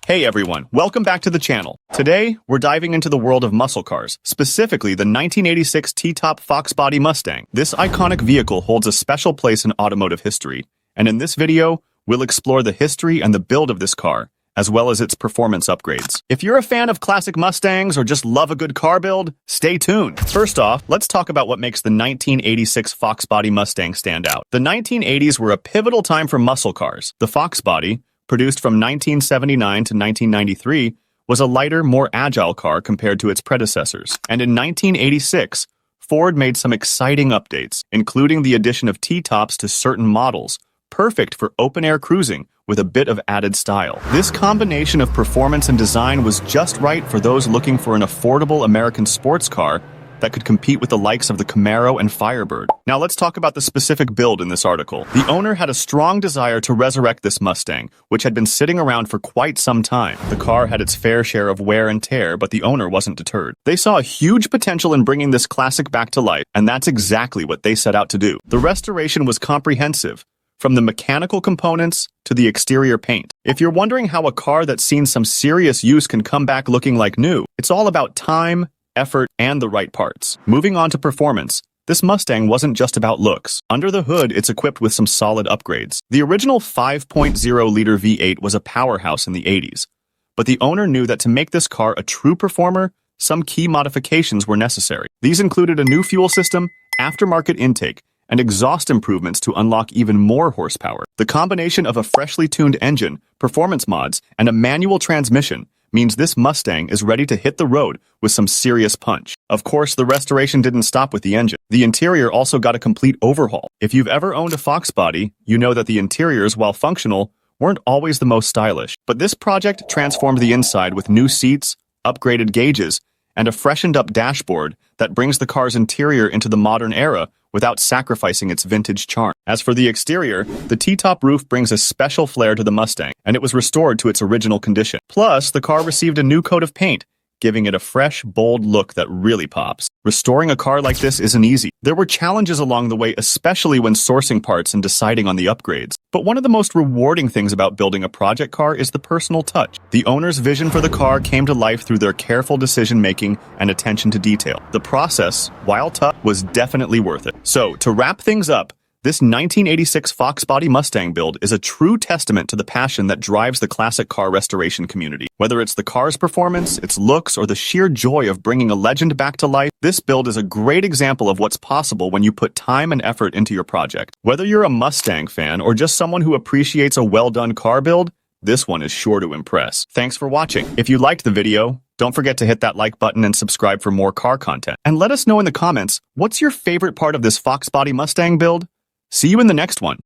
Hey everyone, welcome back to the channel. Today, we're diving into the world of muscle cars, specifically the 1986 T-Top Fox Body Mustang. This iconic vehicle holds a special place in automotive history, and in this video, we'll explore the history and the build of this car, as well as its performance upgrades. If you're a fan of classic Mustangs or just love a good car build, stay tuned. First off, let's talk about what makes the 1986 Fox Body Mustang stand out. The 1980s were a pivotal time for muscle cars. The Fox Body, produced from 1979 to 1993, was a lighter, more agile car compared to its predecessors. And in 1986, Ford made some exciting updates, including the addition of T-tops to certain models, perfect for open-air cruising with a bit of added style. This combination of performance and design was just right for those looking for an affordable American sports car that could compete with the likes of the Camaro and Firebird. Now let's talk about the specific build in this article. The owner had a strong desire to resurrect this Mustang, which had been sitting around for quite some time. The car had its fair share of wear and tear, but the owner wasn't deterred. They saw a huge potential in bringing this classic back to life, and that's exactly what they set out to do. The restoration was comprehensive, from the mechanical components to the exterior paint. If you're wondering how a car that's seen some serious use can come back looking like new, it's all about time, effort, and the right parts. Moving on to performance, this Mustang wasn't just about looks. Under the hood, it's equipped with some solid upgrades. The original 5.0-liter V8 was a powerhouse in the 80s, but the owner knew that to make this car a true performer, some key modifications were necessary. These included a new fuel system, aftermarket intake, and exhaust improvements to unlock even more horsepower. The combination of a freshly tuned engine, performance mods, and a manual transmission means this Mustang is ready to hit the road with some serious punch. Of course, the restoration didn't stop with the engine. The interior also got a complete overhaul. If you've ever owned a Fox Body, you know that the interiors, while functional, weren't always the most stylish. But this project transformed the inside with new seats, upgraded gauges, and a freshened-up dashboard that brings the car's interior into the modern era without sacrificing its vintage charm. As for the exterior, the T-top roof brings a special flair to the Mustang, and it was restored to its original condition. Plus, the car received a new coat of paint, giving it a fresh, bold look that really pops. Restoring a car like this isn't easy. There were challenges along the way, especially when sourcing parts and deciding on the upgrades. But one of the most rewarding things about building a project car is the personal touch. The owner's vision for the car came to life through their careful decision-making and attention to detail. The process, while tough, was definitely worth it. So, to wrap things up, this 1986 Fox Body Mustang build is a true testament to the passion that drives the classic car restoration community. Whether it's the car's performance, its looks, or the sheer joy of bringing a legend back to life, this build is a great example of what's possible when you put time and effort into your project. Whether you're a Mustang fan or just someone who appreciates a well-done car build, this one is sure to impress. Thanks for watching. If you liked the video, don't forget to hit that like button and subscribe for more car content. And let us know in the comments, what's your favorite part of this Fox Body Mustang build? See you in the next one.